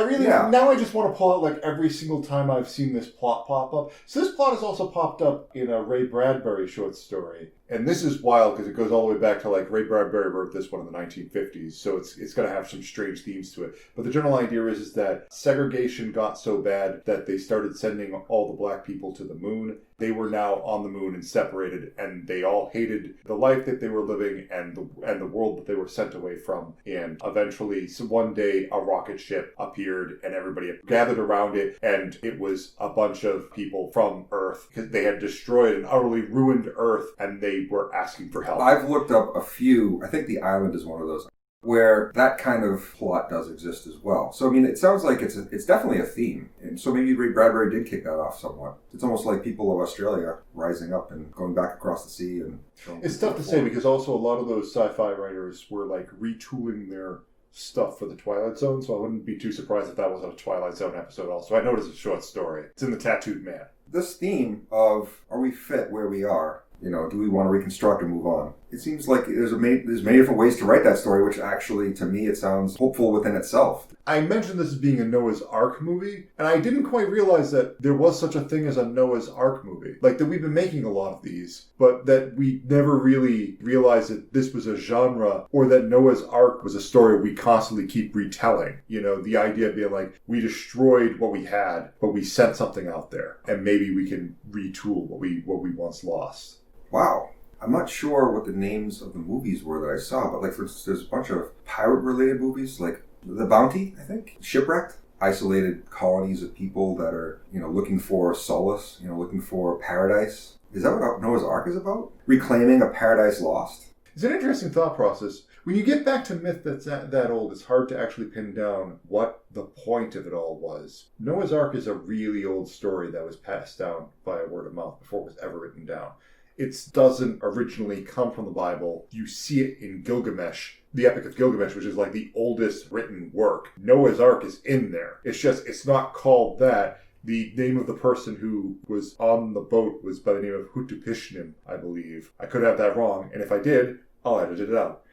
now I just want to pull out like every single time I've seen this plot pop up. So this plot has also popped up in a Ray Bradbury short story. And this is wild because it goes all the way back to like Ray Bradbury wrote this one in the 1950s. So it's going to have some strange themes to it. But the general idea is that segregation got so bad that they started sending all the black people to the moon. They were now on the moon and separated, and they all hated the life that they were living and the world that they were sent away from. And eventually, one day, a rocket ship appeared, and everybody gathered around it, and it was a bunch of people from Earth because they had destroyed and utterly ruined Earth, and they were asking for help. I've looked up a few. I think The Island is one of those, where that kind of plot does exist as well. So, it sounds like it's definitely a theme. And so maybe Ray Bradbury did kick that off somewhat. It's almost like people of Australia rising up and going back across the sea. And it's tough to say because also a lot of those sci-fi writers were like retooling their stuff for the Twilight Zone, so I wouldn't be too surprised if that was a Twilight Zone episode also. I know it's a short story. It's in The Tattooed Man. This theme of, are we fit where we are? Do we want to reconstruct or move on? It seems like there's many different ways to write that story, which actually, to me, it sounds hopeful within itself. I mentioned this as being a Noah's Ark movie, and I didn't quite realize that there was such a thing as a Noah's Ark movie. Like, that we've been making a lot of these, but that we never really realized that this was a genre, or that Noah's Ark was a story we constantly keep retelling. You know, the idea being like, we destroyed what we had, but we sent something out there, and maybe we can retool what we once lost. Wow. I'm not sure what the names of the movies were that I saw, but like, for instance, there's a bunch of pirate-related movies, like The Bounty, I think, Shipwrecked, isolated colonies of people that are, looking for solace, looking for paradise. Is that what Noah's Ark is about? Reclaiming a paradise lost? It's an interesting thought process. When you get back to myth that's that old, it's hard to actually pin down what the point of it all was. Noah's Ark is a really old story that was passed down via word of mouth before it was ever written down. It doesn't originally come from the Bible. You see it in Gilgamesh, the Epic of Gilgamesh, which is like the oldest written work. Noah's Ark is in there. It's not called that. The name of the person who was on the boat was by the name of Hutupishnim, I believe. I could have that wrong, and if I did, I'll edit it out.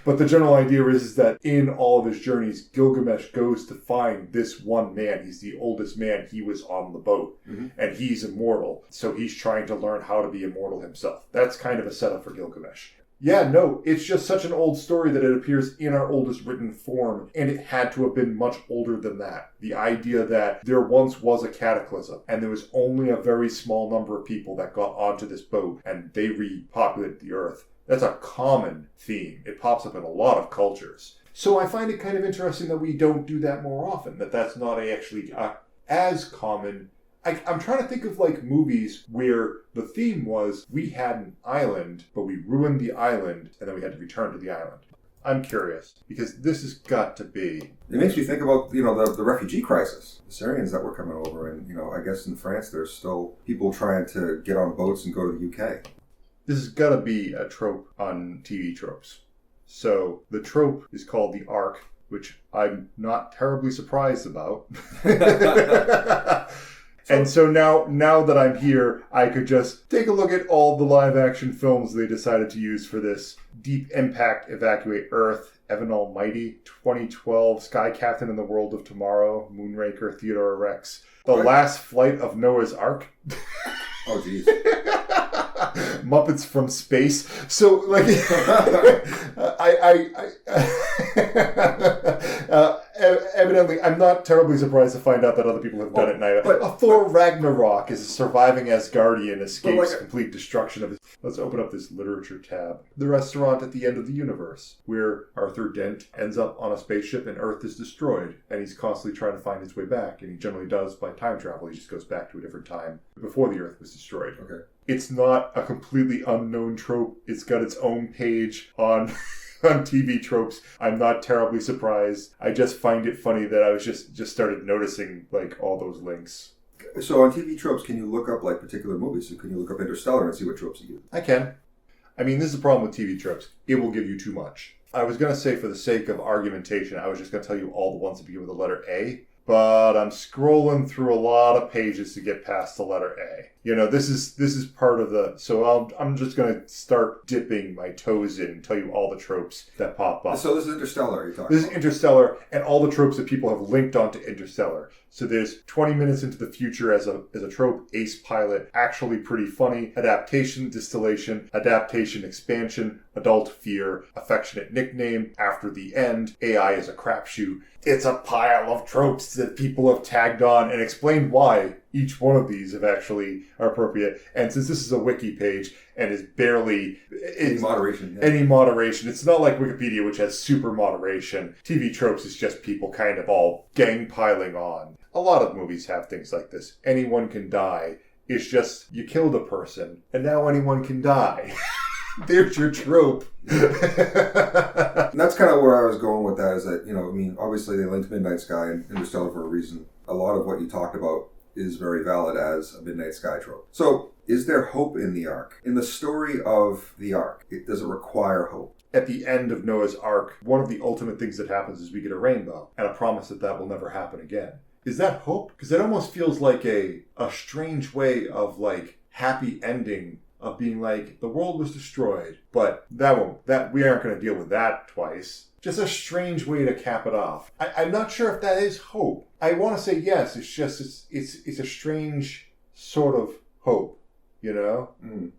But the general idea is that in all of his journeys, Gilgamesh goes to find this one man. He's the oldest man. He was on the boat, and he's immortal. So he's trying to learn how to be immortal himself. That's kind of a setup for Gilgamesh. Yeah, no, it's just such an old story that it appears in our oldest written form, and it had to have been much older than that. The idea that there once was a cataclysm, and there was only a very small number of people that got onto this boat, and they repopulated the earth. That's a common theme. It pops up in a lot of cultures. So I find it kind of interesting that we don't do that more often, that's not actually as common. I'm trying to think of like movies where the theme was we had an island, but we ruined the island, and then we had to return to the island. I'm curious, because this has got to be... It makes me think about, the refugee crisis. The Syrians that were coming over, and, I guess in France there's still people trying to get on boats and go to the UK. This has got to be a trope on TV tropes. So the trope is called the Ark, which I'm not terribly surprised about. And so now that I'm here, I could just take a look at all the live action films they decided to use for this. Deep Impact, Evacuate Earth, Evan Almighty, 2012, Sky Captain in the World of Tomorrow, Moonraker, Theodore Rex, The Last Flight of Noah's Ark. Oh, geez. Muppets from Space. So, like, evidently, I'm not terribly surprised to find out that other people have done it now. But Thor Ragnarok is a surviving Asgardian escapes complete destruction of his... Let's open up this literature tab. The Restaurant at the End of the Universe, where Arthur Dent ends up on a spaceship and Earth is destroyed, and he's constantly trying to find his way back, and he generally does by time travel. He just goes back to a different time before the Earth was destroyed. Okay. It's not a completely unknown trope. It's got its own page on TV tropes. I'm not terribly surprised. I just find it funny that I was just started noticing like all those links. So on TV tropes, can you look up like particular movies? So can you look up Interstellar and see what tropes you use? I can. I mean, this is the problem with TV tropes. It will give you too much. I was going to say for the sake of argumentation, I was just going to tell you all the ones that begin with the letter A. But I'm scrolling through a lot of pages to get past the letter A. This is part of the... So I'm just going to start dipping my toes in and tell you all the tropes that pop up. So this is Interstellar you're talking This about. is Interstellar and all the tropes that people have linked onto Interstellar. So there's 20 minutes into the future as a trope, ace pilot, actually pretty funny, adaptation, distillation, adaptation, expansion, adult fear, affectionate nickname, after the end, AI is a crapshoot. It's a pile of tropes that people have tagged on and explained why each one of these are appropriate. And since this is a wiki page and is barely... Any moderation. Any moderation. It's not like Wikipedia, which has super moderation. TV tropes is just people kind of all gang piling on. A lot of movies have things like this. Anyone can die. It's just, you killed a person, and now anyone can die. There's your trope. And that's kind of where I was going with that, is that, obviously they linked Midnight Sky and Interstellar for a reason. A lot of what you talked about is very valid as a Midnight Sky trope. So, is there hope in the Ark? In the story of the Ark, does it require hope? At the end of Noah's Ark, one of the ultimate things that happens is we get a rainbow, and a promise that will never happen again. Is that hope? Because it almost feels like a strange way of, like, happy ending of being like, the world was destroyed, but we aren't going to deal with that twice. Just a strange way to cap it off. I'm not sure if that is hope. I want to say yes, it's just, it's a strange sort of hope, you know? Mm.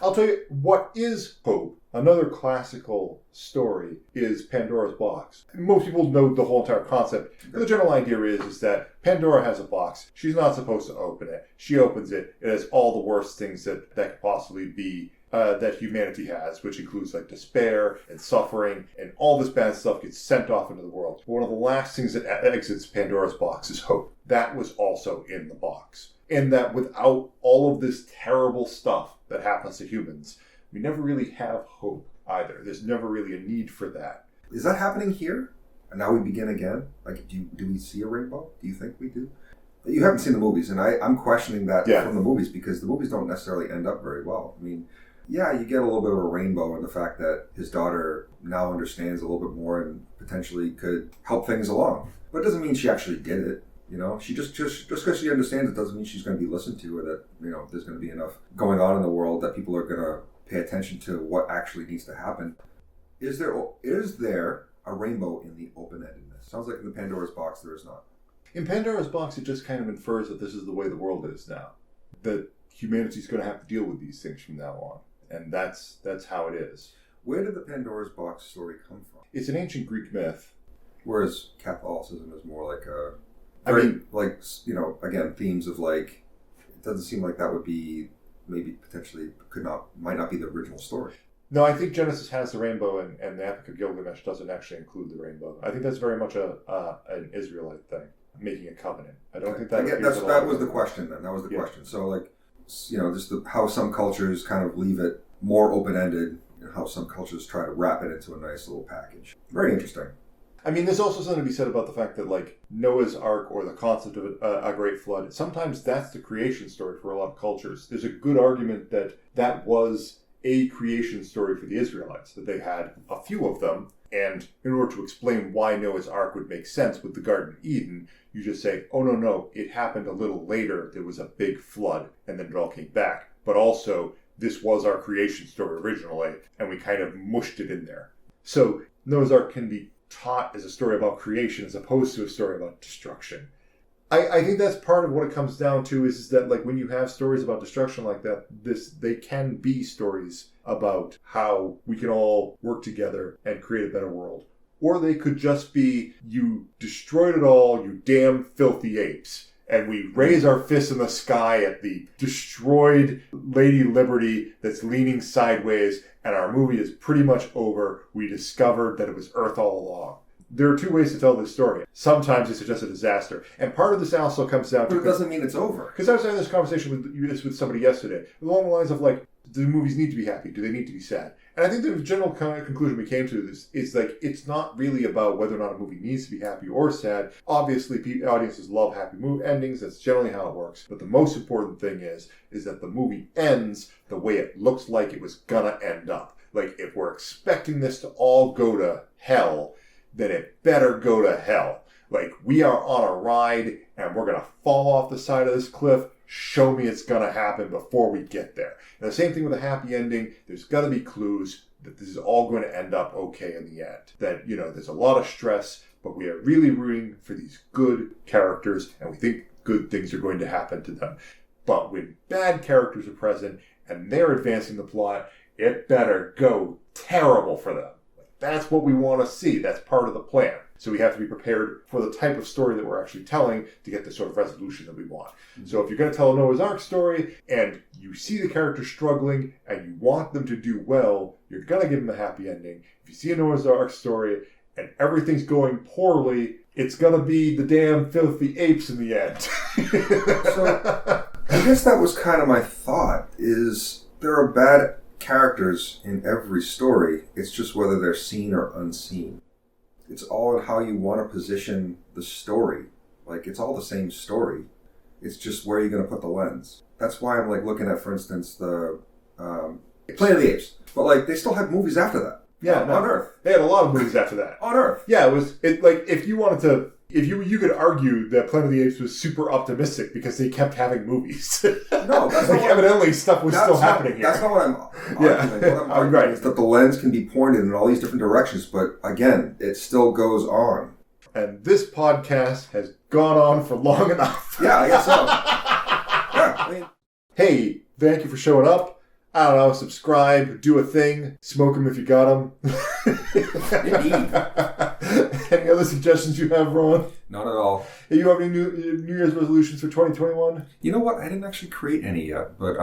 I'll tell you what is hope. Another classical story is Pandora's Box. Most people know the whole entire concept. The general idea is that Pandora has a box. She's not supposed to open it. She opens it. It has all the worst things that could possibly be that humanity has, which includes like despair and suffering, and all this bad stuff gets sent off into the world. But one of the last things that exits Pandora's box is hope. That was also in the box. And that without all of this terrible stuff that happens to humans, we never really have hope either. There's never really a need for that. Is that happening here? And now we begin again? Like, do we see a rainbow? Do you think we do? You haven't seen the movies, and I'm questioning that from the movies, because the movies don't necessarily end up very well. I mean, yeah, you get a little bit of a rainbow in the fact that his daughter now understands a little bit more and potentially could help things along. But it doesn't mean she actually did it. You know, she just because she understands it doesn't mean she's going to be listened to, or that, you know, there's going to be enough going on in the world that people are going to pay attention to what actually needs to happen. Is there a rainbow in the open-endedness? Sounds like in the Pandora's box there is not. In Pandora's box, it just kind of infers that this is the way the world is now. That humanity's going to have to deal with these things from now on. And that's how it is. Where did the Pandora's box story come from? It's an ancient Greek myth. Whereas Catholicism is more like a... again, themes of like... It doesn't seem like that would be... Maybe potentially might not be the original story. No, I think Genesis has the rainbow, and the Epic of Gilgamesh doesn't actually include the rainbow. I think that's very much an Israelite thing, making a covenant. I don't think that... That was the question then. That was the question. So like, you know, just how some cultures kind of leave it more open-ended, and how some cultures try to wrap it into a nice little package. Very interesting. I mean, there's also something to be said about the fact that, like, Noah's Ark or the concept of a great flood, sometimes that's the creation story for a lot of cultures. There's a good argument that that was a creation story for the Israelites, that they had a few of them, and in order to explain why Noah's Ark would make sense with the Garden of Eden, you just say, oh, no, it happened a little later, there was a big flood, and then it all came back. But also, this was our creation story originally, and we kind of mushed it in there. So, Noah's Ark can be taught as a story about creation as opposed to a story about destruction. I think that's part of what it comes down to is that, like, when you have stories about destruction like that, they can be stories about how we can all work together and create a better world. Or they could just be, you destroyed it all, you damn filthy apes. And we raise our fists in the sky at the destroyed Lady Liberty that's leaning sideways, and our movie is pretty much over. We discovered that it was Earth all along. There are two ways to tell this story. Sometimes it's just a disaster. And part of this also comes down to... But it doesn't mean it's over. Because I was having this conversation with somebody yesterday, along the lines of, like, do movies need to be happy? Do they need to be sad? And I think the general kind of conclusion we came to is like, it's not really about whether or not a movie needs to be happy or sad. Obviously, audiences love happy movie endings. That's generally how it works. But the most important thing is that the movie ends the way it looks like it was gonna end up. Like, if we're expecting this to all go to hell, then it better go to hell. Like, we are on a ride and we're gonna fall off the side of this cliff. Show me it's going to happen before we get there. And the same thing with a happy ending. There's got to be clues that this is all going to end up okay in the end. That, you know, there's a lot of stress, but we are really rooting for these good characters, and we think good things are going to happen to them. But when bad characters are present and they're advancing the plot, it better go terrible for them. That's what we want to see. That's part of the plan. So we have to be prepared for the type of story that we're actually telling to get the sort of resolution that we want. Mm-hmm. So if you're going to tell a Noah's Ark story and you see the characters struggling and you want them to do well, you're going to give them a happy ending. If you see a Noah's Ark story and everything's going poorly, it's going to be the damn filthy apes in the end. So I guess that was kind of my thought, is there are bad characters in every story. It's just whether they're seen or unseen. It's all in how you want to position the story. Like, it's all the same story. It's just where you're going to put the lens. That's why I'm, like, looking at, for instance, the Planet of the Apes. But, like, they still had movies after that. Yeah, on Earth. They had a lot of movies after that. On Earth. Yeah, it like, if you wanted to If you could argue that Planet of the Apes was super optimistic because they kept having movies. No, that's like not evidently stuff was still happening here. That's not what I'm arguing. What I'm arguing is that the lens can be pointed in all these different directions, but again, it still goes on. And this podcast has gone on for long enough. Yeah, I guess so. Yeah, I mean, hey, thank you for showing up. I don't know, subscribe, do a thing, smoke them if you got them. Indeed. Any other suggestions you have, Ron? Not at all. Do you have any New Year's resolutions for 2021? You know what? I didn't actually create any yet, but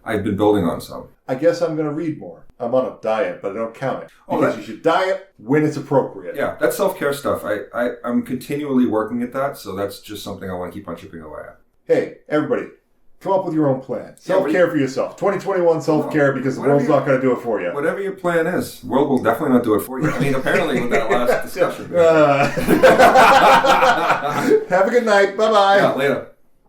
I've been building on some. I guess I'm going to read more. I'm on a diet, but I don't count it. Oh, Because you should diet when it's appropriate. Yeah, that's self-care stuff. I'm continually working at that, so that's just something I want to keep on chipping away at. Hey, everybody, come up with your own plan. Self-care for yourself. 2021 self-care because the world's not going to do it for you. Whatever your plan is, the world will definitely not do it for you. I mean, apparently with that last discussion. Have a good night. Bye-bye. Yeah, later.